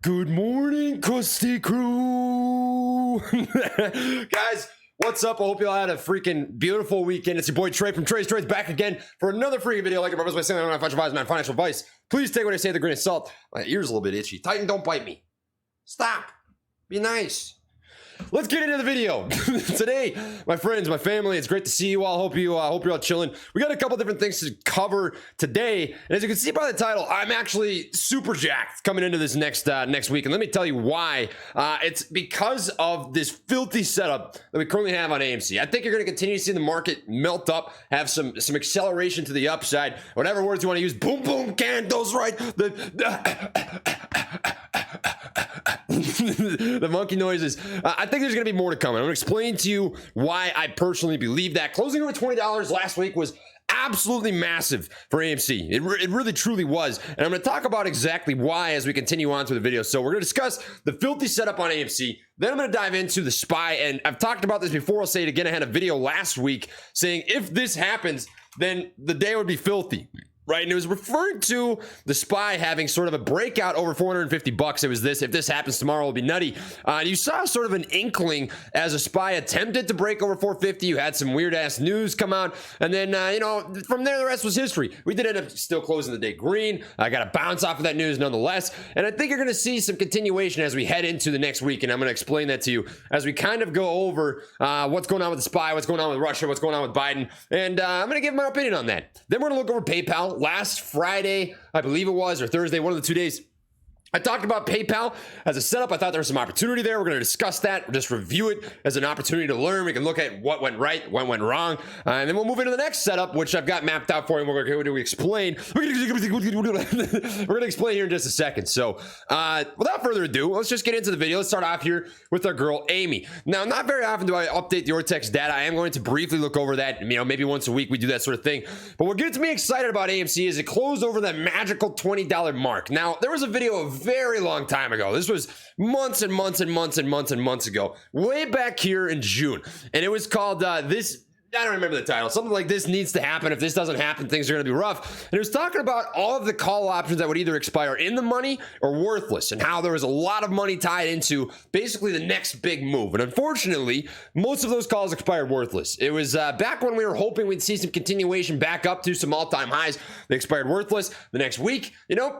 Good morning, Krusty Crew. Guys, what's up? I hope you all had a freaking beautiful weekend. It's your boy Trey from Trey's back again for another freaking video. Like your brothers by saying, I don't have financial advice. Please take what I say with a grain of salt. My ear's a little bit itchy. Titan, don't bite me. Stop. Be nice. Let's get into the video. Today, my friends, my family, it's great to see you all. Hope you're all chilling. We got a couple different things to cover today, and as you can see by the title, I'm actually super jacked coming into this next week. And let me tell you why. It's because of this filthy setup that we currently have on AMC. I think you're going to continue to see the market melt up, have some acceleration to the upside. Whatever words you want to use. Boom, boom, candles, right? The monkey noises. I think there's going to be more to come. I'm going to explain to you why I personally believe that. Closing over $20 last week was absolutely massive for AMC. It really truly was. And I'm going to talk about exactly why as we continue on through the video. So we're going to discuss the filthy setup on AMC. Then I'm going to dive into the SPY. And I've talked about this before. I'll say it again. I had a video last week saying if this happens, then the day would be filthy. Right, and it was referring to the SPY having sort of a breakout over $450. It was this: if this happens tomorrow, it'll be nutty. You saw sort of an inkling as a SPY attempted to break over 450. You had some weird ass news come out, and then from there the rest was history. We did end up still closing the day green. I got to bounce off of that news nonetheless, and I think you're going to see some continuation as we head into the next week. And I'm going to explain that to you as we kind of go over what's going on with the SPY, what's going on with Russia, what's going on with Biden, and I'm going to give my opinion on that. Then we're going to look over PayPal. Last Friday, I believe it was, or Thursday, one of the 2 days, I talked about PayPal as a setup. I thought there was some opportunity there. We're going to discuss that. We'll just review it as an opportunity to learn. We can look at what went right, what went wrong, and then we'll move into the next setup, which I've got mapped out for you. We're going to explain. We're going to explain here in just a second. So without further ado, let's just get into the video. Let's start off here with our girl, Amy. Now, not very often do I update the Ortex data. I am going to briefly look over that. Maybe once a week we do that sort of thing. But what gets me excited about AMC is it closed over that magical $20 mark. Now, there was a video of very long time ago. This was months and months and months and months and months ago, way back here in June, and it was called this. I don't remember the title. Something like this needs to happen. If this doesn't happen, things are going to be rough. And it was talking about all of the call options that would either expire in the money or worthless, and how there was a lot of money tied into basically the next big move. And unfortunately, most of those calls expired worthless. It was back when we were hoping we'd see some continuation back up to some all-time highs. They expired worthless. The next week,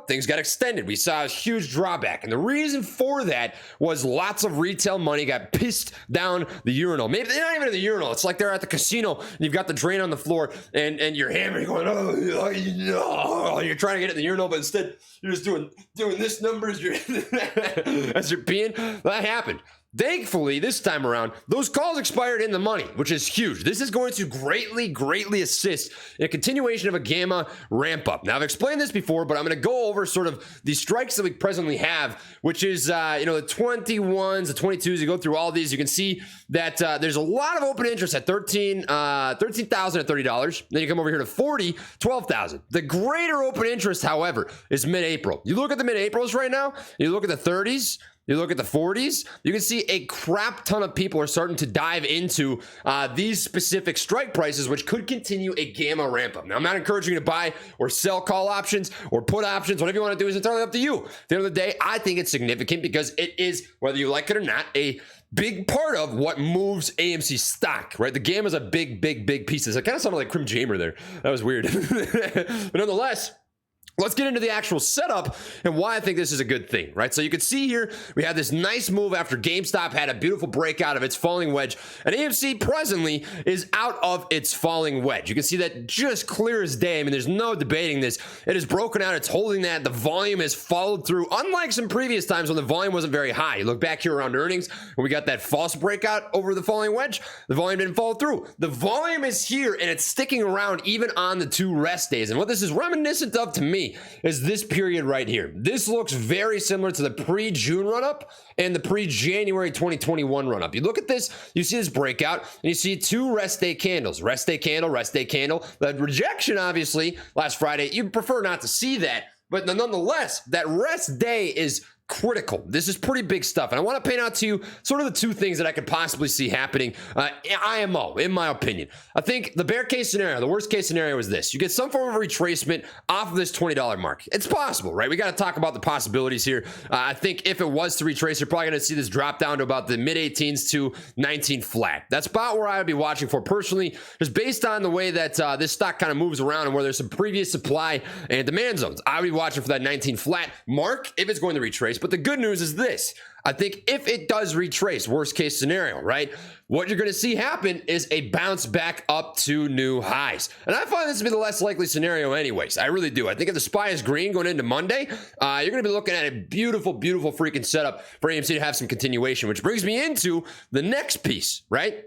things got extended. We saw a huge drawback. And the reason for that was lots of retail money got pissed down the urinal. Maybe they're not even in the urinal. It's like they're at the casino. And you've got the drain on the floor, and you're hammering, going, you're trying to get it in the urinal, but instead you're just doing this number as you're peeing. That happened. Thankfully, this time around, those calls expired in the money, which is huge. This is going to greatly assist in a continuation of a gamma ramp up. Now, I've explained this before, but I'm going to go over sort of the strikes that we presently have, which is, the 21s, the 22s. You go through all these, you can see that there's a lot of open interest at $13,000 at $30. Then you come over here to 40, $12,000. The greater open interest, however, is mid-April. You look at the mid-Aprils right now, you look at the 30s, you look at the 40s, you can see a crap ton of people are starting to dive into these specific strike prices, which could continue a gamma ramp up. Now, I'm not encouraging you to buy or sell call options or put options. Whatever you want to do is entirely up to you. At the end of the day, I think it's significant because it is, whether you like it or not, a big part of what moves AMC stock, right? The gamma is a big piece. It kind of sounded like Crim Jamer there. That was weird. But nonetheless, let's get into the actual setup and why I think this is a good thing, right? So you can see here, we have this nice move after GameStop had a beautiful breakout of its falling wedge, and AMC presently is out of its falling wedge. You can see that just clear as day. I mean, there's no debating this. It is broken out. It's holding that. The volume has followed through, unlike some previous times when the volume wasn't very high. You look back here around earnings, when we got that false breakout over the falling wedge, the volume didn't follow through. The volume is here, and it's sticking around even on the 2 rest days. And what this is reminiscent of to me is this period right here. This looks very similar to the pre-June run-up and the pre-January 2021 run-up. You look at this, you see this breakout, and you see 2 rest day candles. Rest day candle, rest day candle. The rejection, obviously, last Friday, you'd prefer not to see that. But nonetheless, that rest day is critical. This is pretty big stuff. And I want to paint out to you sort of the two things that I could possibly see happening. IMO, in my opinion. I think the bear case scenario, the worst case scenario is this. You get some form of retracement off of this $20 mark. It's possible, right? We got to talk about the possibilities here. I think if it was to retrace, you're probably going to see this drop down to about the mid-18s to 19 flat. That's about where I would be watching for personally, just based on the way that this stock kind of moves around and where there's some previous supply and demand zones. I would be watching for that 19 flat mark if it's going to retrace. But the good news is this. I think if it does retrace, worst case scenario, right? What you're going to see happen is a bounce back up to new highs. And I find this to be the less likely scenario anyways. I really do. I think if the SPY is green going into Monday, you're going to be looking at a beautiful, beautiful freaking setup for AMC to have some continuation, which brings me into the next piece, right?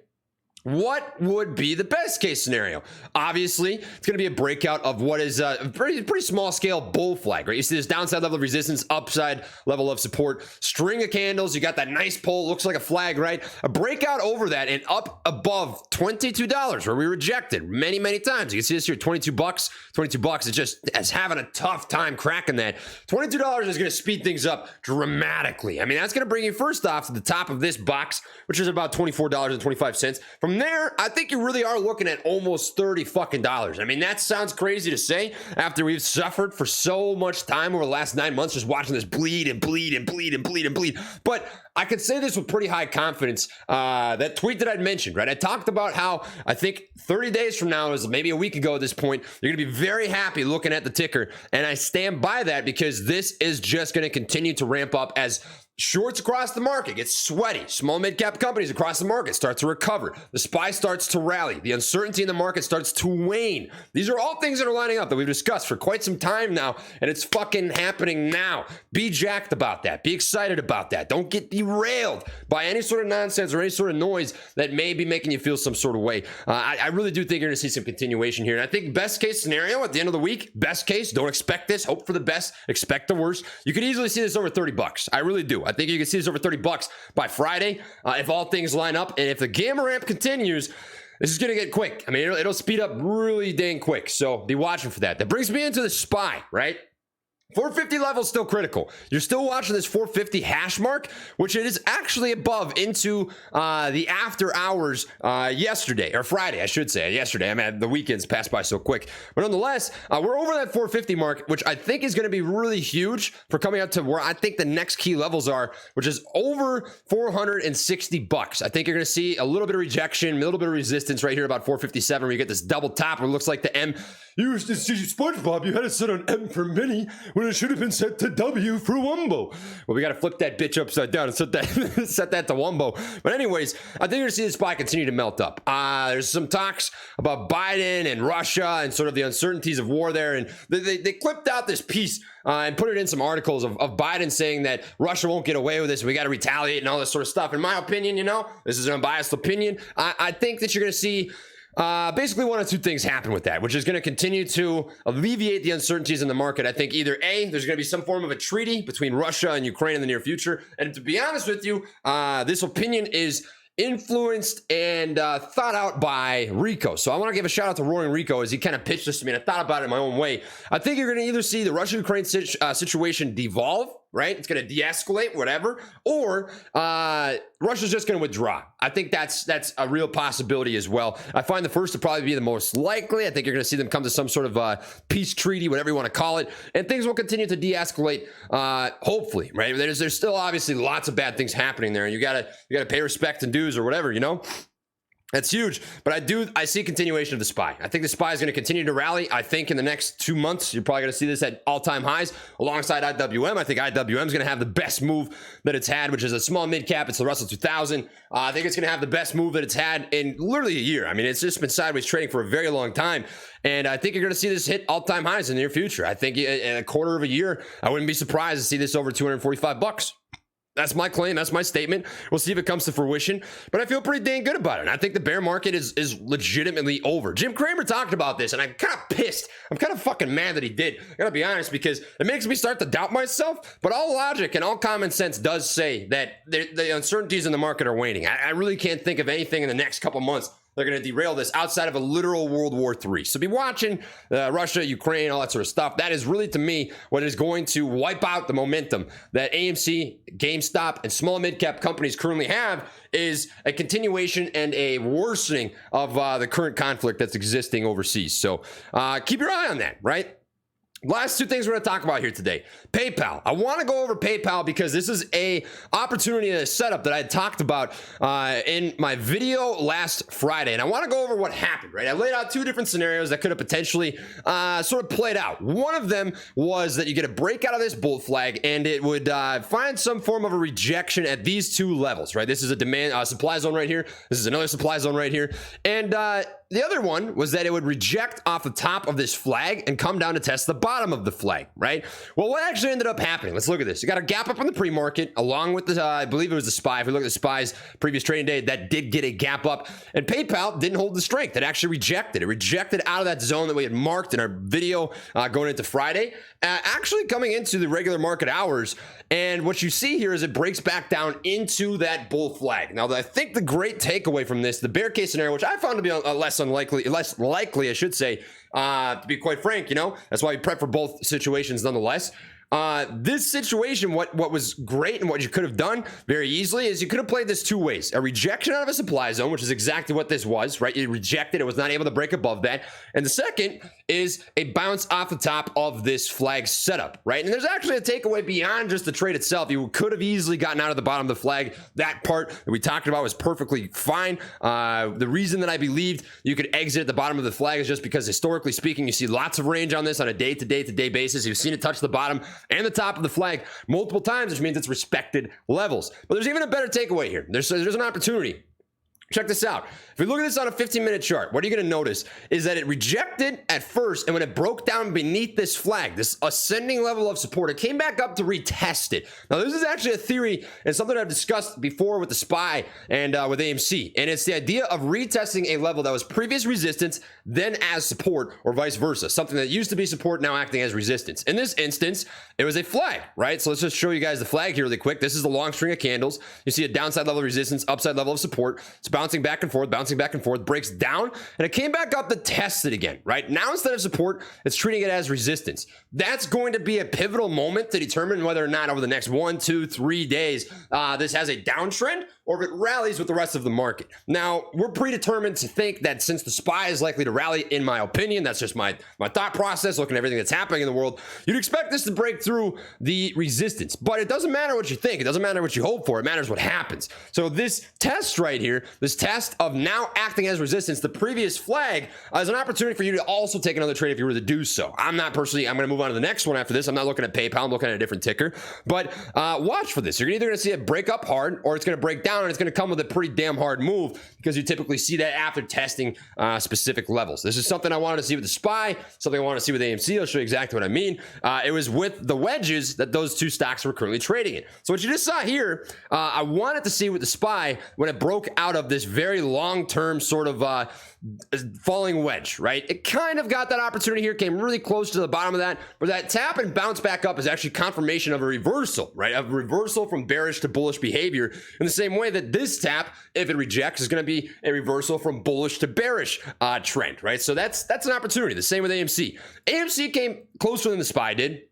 What would be the best case scenario? Obviously, it's going to be a breakout of what is a pretty small scale bull flag, right? You see this downside level of resistance, upside level of support, string of candles. You got that nice pull, looks like a flag, right? A breakout over that and up above $22 where we rejected many, many times. You can see this here, $22. $22 is having a tough time cracking that. $22 is going to speed things up dramatically. I mean, that's going to bring you first off to the top of this box, which is about $24.25. From there, I think you really are looking at almost $30 fucking dollars. I mean, that sounds crazy to say after we've suffered for so much time over the last 9 months just watching this bleed and bleed and bleed and bleed and bleed. But I could say this with pretty high confidence. That tweet that I'd mentioned, right? I talked about how I think 30 days from now, is maybe a week ago at this point, you're going to be very happy looking at the ticker. And I stand by that because this is just going to continue to ramp up as shorts across the market get sweaty. Small mid-cap companies across the market start to recover. The SPY starts to rally. The uncertainty in the market starts to wane. These are all things that are lining up that we've discussed for quite some time now, and it's fucking happening now. Be jacked about that. Be excited about that. Don't get derailed by any sort of nonsense or any sort of noise that may be making you feel some sort of way. I really do think you're going to see some continuation here. And I think best case scenario at the end of the week, best case, don't expect this. Hope for the best. Expect the worst. You could easily see this over $30. I really do. I think you can see this over $30 by Friday if all things line up. And if the gamma ramp continues, this is going to get quick. I mean, it'll speed up really dang quick. So be watching for that. That brings me into the SPY, right? 450 level is still critical. You're still watching this 450 hash mark, which it is actually above into the after hours yesterday, or Friday, I should say. Yesterday, I mean, the weekends passed by so quick. But nonetheless, we're over that 450 mark, which I think is going to be really huge for coming up to where I think the next key levels are, which is over $460. I think you're going to see a little bit of rejection, a little bit of resistance right here about 457, where you get this double top where it looks like the M. You used to see SpongeBob, you had it set on M for mini when it should have been set to W for Wumbo. Well, we got to flip that bitch upside down and set that set that to Wumbo. But anyways, I think you're going to see the SPY continue to melt up. There's some talks about Biden and Russia and sort of the uncertainties of war there. And they clipped out this piece and put it in some articles of Biden saying that Russia won't get away with this. We got to retaliate and all this sort of stuff. In my opinion, this is an unbiased opinion. I think that you're going to see basically one of two things happen with that, which is going to continue to alleviate the uncertainties in the market. I think either A, there's going to be some form of a treaty between Russia and Ukraine in the near future. And to be honest with you, this opinion is influenced and thought out by Rico. So I want to give a shout out to Roaring Rico as he kind of pitched this to me, and I thought about it in my own way. I think you're going to either see the Russia-Ukraine situation devolve, right? It's going to de-escalate, whatever, or Russia's just going to withdraw. I think that's a real possibility as well. I find the first to probably be the most likely. I think you're going to see them come to some sort of peace treaty, whatever you want to call it, and things will continue to de-escalate, hopefully, right? There's still obviously lots of bad things happening there, and you gotta pay respect and dues or whatever, That's huge, but I see a continuation of the SPY. I think the SPY is going to continue to rally. I think in the next 2 months, you're probably going to see this at all-time highs alongside IWM. I think IWM is going to have the best move that it's had, which is a small mid-cap. It's the Russell 2000. I think it's going to have the best move that it's had in literally a year. I mean, it's just been sideways trading for a very long time, and I think you're going to see this hit all-time highs in the near future. I think in a quarter of a year, I wouldn't be surprised to see this over $245. That's my claim. That's my statement. We'll see if it comes to fruition, but I feel pretty dang good about it. And I think the bear market is legitimately over. Jim Cramer talked about this, and I'm kind of pissed. I'm kind of fucking mad that he did. I gotta be honest, because it makes me start to doubt myself, but all logic and all common sense does say that the uncertainties in the market are waning. I really can't think of anything in the next couple months they're going to derail this outside of a literal World War III. So be watching Russia, Ukraine, all that sort of stuff. That is really, to me, what is going to wipe out the momentum that AMC, GameStop, and small mid-cap companies currently have, is a continuation and a worsening of the current conflict that's existing overseas. So keep your eye on that, right? Last two things we're going to talk about here today. PayPal. I want to go over PayPal because this is a opportunity and a setup that I had talked about in my video last Friday. And I want to go over what happened, right? I laid out two different scenarios that could have potentially sort of played out. One of them was that you get a break out of this bull flag and it would find some form of a rejection at these two levels, right? This is a demand supply zone right here. This is another supply zone right here. And the other one was that it would reject off the top of this flag and come down to test the bottom of the flag, right? Well, what actually ended up happening? Let's look at this. You got a gap up on the pre-market along with the, I believe it was the SPY. If we look at the SPY's previous trading day, that did get a gap up, and PayPal didn't hold the strength. It actually rejected. It rejected out of that zone that we had marked in our video going into Friday, actually coming into the regular market hours. And what you see here is it breaks back down into that bull flag. Now, I think the great takeaway from this, the bear case scenario, which I found to be less likely, I should say, to be quite frank, that's why we prep for both situations nonetheless. This situation, what was great and what you could have done very easily is you could have played this two ways. A rejection out of a supply zone, which is exactly what this was, right? It rejected. It was not able to break above that. And the second is a bounce off the top of this flag setup, right? And there's actually a takeaway beyond just the trade itself. You could have easily gotten out of the bottom of the flag. That part that we talked about was perfectly fine. The reason that I believed you could exit at the bottom of the flag is just because historically speaking, you see lots of range on this on a day-to-day basis. You've seen it touch the bottom and the top of the flag multiple times, which means it's respected levels. But there's even a better takeaway here. There's an opportunity. Check this out. If we look at this on a 15-minute chart, what are you going to notice is that it rejected at first, and when it broke down beneath this flag, this ascending level of support, it came back up to retest it. Now, this is actually a theory and something I've discussed before with the SPY and with AMC, and it's the idea of retesting a level that was previous resistance, then as support, or vice versa. Something that used to be support, now acting as resistance. In this instance, it was a flag, right? So let's just show you guys the flag here really quick. This is the long string of candles. You see a downside level of resistance, upside level of support. It's bouncing back and forth, breaks down, and it came back up to test it again, right? Now, instead of support, it's treating it as resistance. That's going to be a pivotal moment to determine whether or not over the next 1, 2, 3 days, this has a downtrend or if it rallies with the rest of the market. Now, we're predetermined to think that since the SPY is likely to rally, in my opinion, that's just my thought process, looking at everything that's happening in the world, you'd expect this to break through the resistance. But it doesn't matter what you think. It doesn't matter what you hope for. It matters what happens. So this test right here, this test of now acting as resistance, the previous flag, is an opportunity for you to also take another trade if you were to do so. I'm going to move on to the next one after this. I'm not looking at PayPal. I'm looking at a different ticker. But watch for this. You're either going to see it break up hard or it's going to break down, and it's going to come with a pretty damn hard move because you typically see that after testing specific levels. This is something I wanted to see with the SPY, something I want to see with AMC. I'll show you exactly what I mean. It was with the wedges that those two stocks were currently trading in. So what you just saw here, I wanted to see with the SPY when it broke out of this very long-term sort of falling wedge, right? It kind of got that opportunity here, came really close to the bottom of that, but that tap and bounce back up is actually confirmation of a reversal, right? A reversal from bearish to bullish behavior in the same way that this tap, if it rejects, is going to be a reversal from bullish to bearish trend, right? So that's an opportunity. The same with AMC. AMC came closer than the SPY did.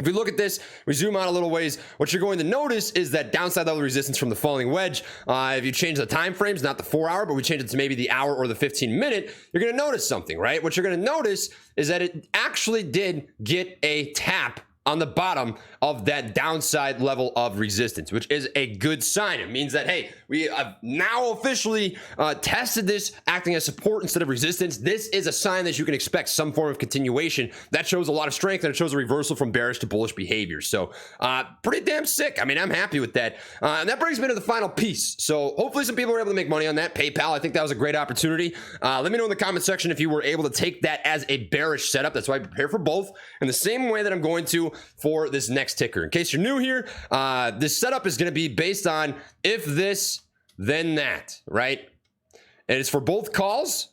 If we look at this, we zoom out a little ways, what you're going to notice is that downside level resistance from the falling wedge. If you change the time frames, not the 4-hour, but we change it to maybe the hour or the 15-minute, you're going to notice something, right? What you're going to notice is that it actually did get a tap on the bottom of that downside level of resistance, which is a good sign. It means that, hey, we have now officially tested this acting as support instead of resistance. This is a sign that you can expect some form of continuation. That shows a lot of strength, and it shows a reversal from bearish to bullish behavior. So pretty damn sick. I mean, I'm happy with that. And that brings me to the final piece. So hopefully some people were able to make money on that. PayPal, I think that was a great opportunity. Let me know in the comment section if you were able to take that as a bearish setup. That's why I prepare for both in the same way that I'm going to for this next ticker. In case you're new here, this setup is going to be based on if this, then that, right? And it's for both calls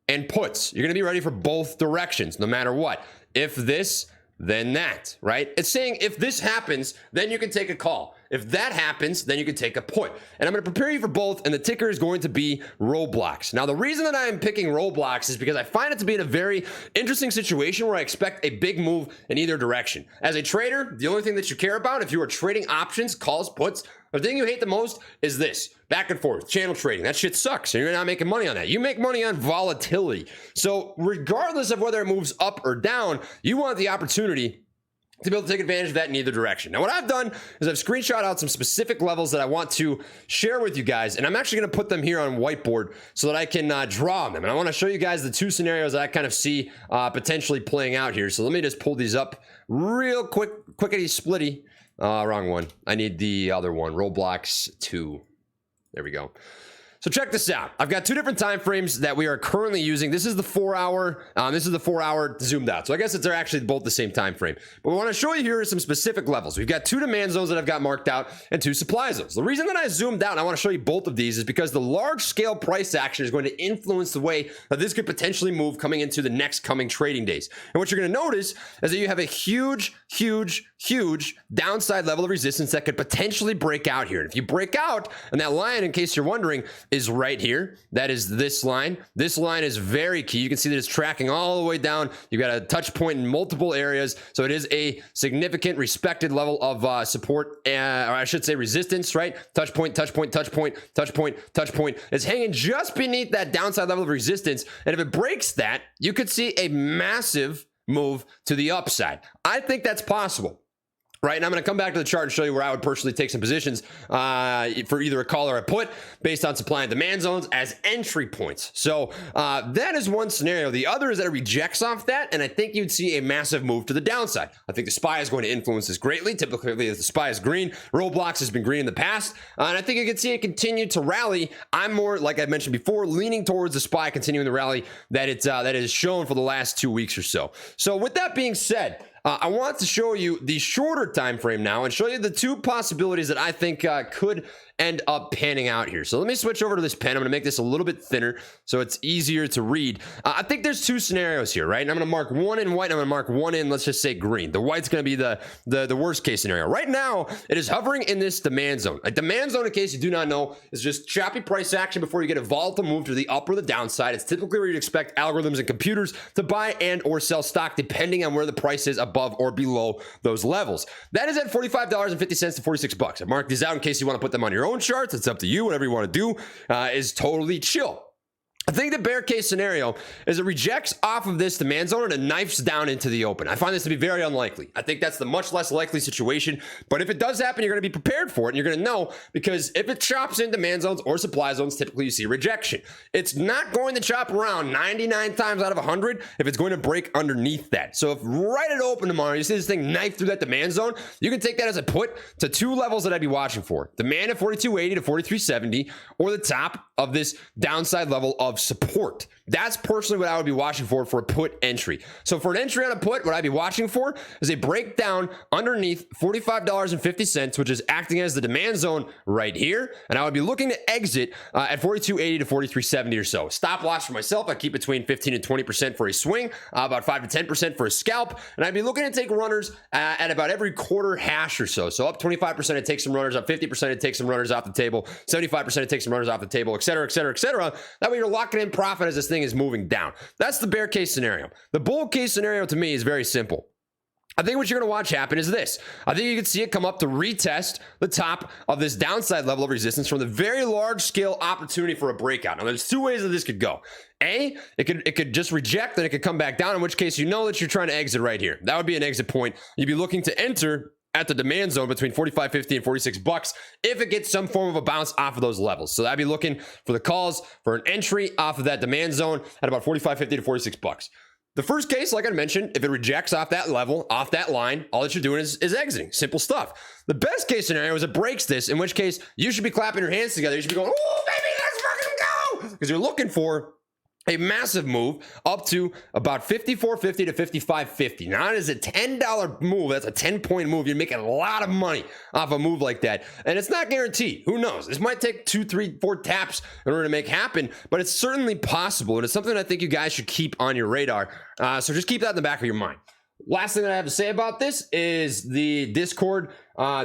and puts. You're going to be ready for both directions, no matter what. If this, then that, right? It's saying if this happens, then you can take a call. If that happens, then you can take a put. And I'm going to prepare you for both, and the ticker is going to be Roblox. Now, the reason that I am picking Roblox is because I find it to be in a very interesting situation where I expect a big move in either direction. As a trader, the only thing that you care about, if you are trading options, calls, puts, the thing you hate the most is this, back and forth, channel trading. That shit sucks, and you're not making money on that. You make money on volatility. So regardless of whether it moves up or down, you want the opportunity to be able to take advantage of that in either direction. Now, what I've done is I've screenshot out some specific levels that I want to share with you guys, and I'm actually going to put them here on whiteboard so that I can draw on them. And I want to show you guys the two scenarios that I kind of see potentially playing out here. So let me just pull these up real quick, quickity splitty. Wrong one. I need the other one, Roblox 2. There we go. So check this out. I've got two different time frames that we are currently using. This is the 4 hour. This is the 4 hour zoomed out. So I guess they're actually both the same time frame. But what I want to show you here is some specific levels. We've got two demand zones that I've got marked out and two supply zones. The reason that I zoomed out and I want to show you both of these is because the large scale price action is going to influence the way that this could potentially move coming into the next coming trading days. And what you're going to notice is that you have a huge downside level of resistance that could potentially break out here. And if you break out, and that line, in case you're wondering, is right here. That is this line. This line is very key. You can see that it's tracking all the way down. You've got a touch point in multiple areas. So it is a significant respected level of support, or I should say resistance, right? Touch point, touch point, touch point, touch point, touch point. It's hanging just beneath that downside level of resistance. And if it breaks that, you could see a massive move to the upside. I think that's possible. Right, and I'm going to come back to the chart and show you where I would personally take some positions for either a call or a put based on supply and demand zones as entry points. So that is one scenario. The other is that it rejects off that, and I think you'd see a massive move to the downside. I think the SPY is going to influence this greatly. Typically, the SPY is green. Roblox has been green in the past, and I think you can see it continue to rally. I'm more, like I mentioned before, leaning towards the SPY continuing the rally that is shown for the last 2 weeks or so. So with that being said, I want to show you the shorter time frame now and show you the two possibilities that I think could end up panning out here. So let me switch over to this pen. I'm going to make this a little bit thinner so it's easier to read. I think there's two scenarios here, right? And I'm going to mark one in white and I'm going to mark one in, let's just say green. The white's going to be the worst case scenario. Right now, it is hovering in this demand zone. A demand zone, in case you do not know, is just choppy price action before you get a volatile move to the up or the downside. It's typically where you'd expect algorithms and computers to buy and or sell stock depending on where the price is above or below those levels. That is at $45.50 to $46. I marked these out in case you want to put them on your own charts. It's up to you. Whatever you want to do is totally chill. I think the bear case scenario is it rejects off of this demand zone and it knifes down into the open. I find this to be very unlikely. I think that's the much less likely situation. But if it does happen, you're going to be prepared for it. And you're going to know, because if it chops in demand zones or supply zones, typically you see rejection. It's not going to chop around 99 times out of 100 if it's going to break underneath that. So if right at open tomorrow, you see this thing knife through that demand zone, you can take that as a put to two levels that I'd be watching for. Demand at 42.80 to 43.70 or the top of this downside level of support. That's personally what I would be watching for a put entry. So for an entry on a put, what I'd be watching for is a breakdown underneath $45.50, which is acting as the demand zone right here. And I would be looking to exit at 42.80 to 43.70 or so. Stop loss for myself, I keep between 15 and 20% for a swing, about 5 to 10% for a scalp. And I'd be looking to take runners at about every quarter hash or so. So up 25%, it takes some runners, up 50%, it takes some runners off the table, 75%, it takes some runners off the table, et cetera, et cetera, et cetera. That way you're locking in profit as this thing is moving down. That's the bear case scenario. The bull case scenario to me is very simple. I think what you're going to watch happen is this. I think you can see it come up to retest the top of this downside level of resistance from the very large scale opportunity for a breakout. Now, there's two ways that this could go. A, it could just reject, then it could come back down, in which case you know that you're trying to exit right here. That would be an exit point. You'd be looking to enter at the demand zone between $45.50 and $46 if it gets some form of a bounce off of those levels. So I'd be looking for the calls for an entry off of that demand zone at about $45.50 to $46. The first case, like I mentioned, if it rejects off that level, off that line, all that you're doing is exiting. Simple stuff. The best case scenario is it breaks this, in which case you should be clapping your hands together. You should be going, oh, baby, let's fucking go! Because you're looking for a massive move up to about $54.50 to $55.50. Now, that is a $10 move. That's a 10-point move. You're making a lot of money off a move like that. And it's not guaranteed. Who knows? This might take 2, 3, 4 taps in order to make happen, but it's certainly possible. And it's something I think you guys should keep on your radar. So just keep that in the back of your mind. Last thing that I have to say about this is the Discord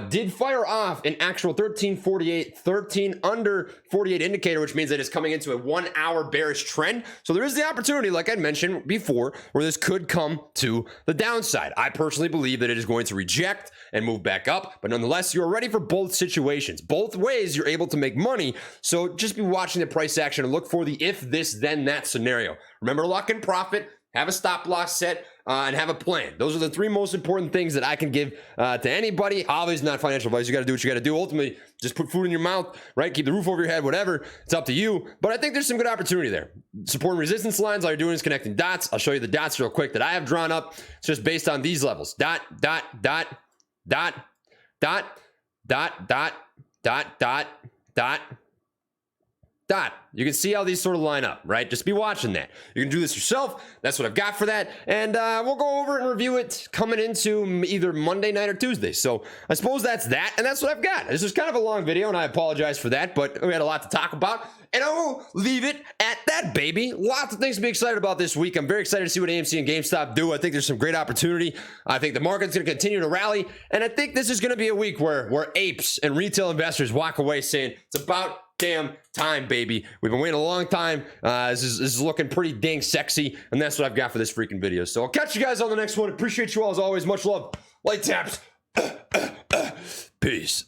did fire off an actual 1348, 13 under 48 indicator, which means that it's coming into a 1 hour bearish trend. So there is the opportunity, like I mentioned before, where this could come to the downside. I personally believe that it is going to reject and move back up, but nonetheless, you're ready for both situations. Both ways you're able to make money. So just be watching the price action and look for the if this then that scenario. Remember, lock in profit, have a stop loss set, and have a plan. Those are the three most important things that I can give to anybody. Obviously not financial advice. You got to do what you got to do. Ultimately, just put food in your mouth, right? Keep the roof over your head, whatever. It's up to you. But I think there's some good opportunity there. Support and resistance lines, all you're doing is connecting dots. I'll show you the dots real quick that I have drawn up. It's just based on these levels. Dot, dot, dot, dot, dot, dot, dot, dot, dot, dot, dot. You can see how these sort of line up, right? Just be watching that. You can do this yourself. That's what I've got for that. And we'll go over and review it coming into either Monday night or Tuesday. So I suppose that's that. And that's what I've got. This is kind of a long video, and I apologize for that, but we had a lot to talk about. And I will leave it at that, baby. Lots of things to be excited about this week. I'm very excited to see what AMC and GameStop do. I think there's some great opportunity. I think the market's going to continue to rally. And I think this is going to be a week where apes and retail investors walk away saying, it's about damn time, baby. We've been waiting a long time. This is looking pretty dang sexy, and that's what I've got for this freaking video. So I'll catch you guys on the next one. Appreciate you all as always. Much love. Light taps. Peace.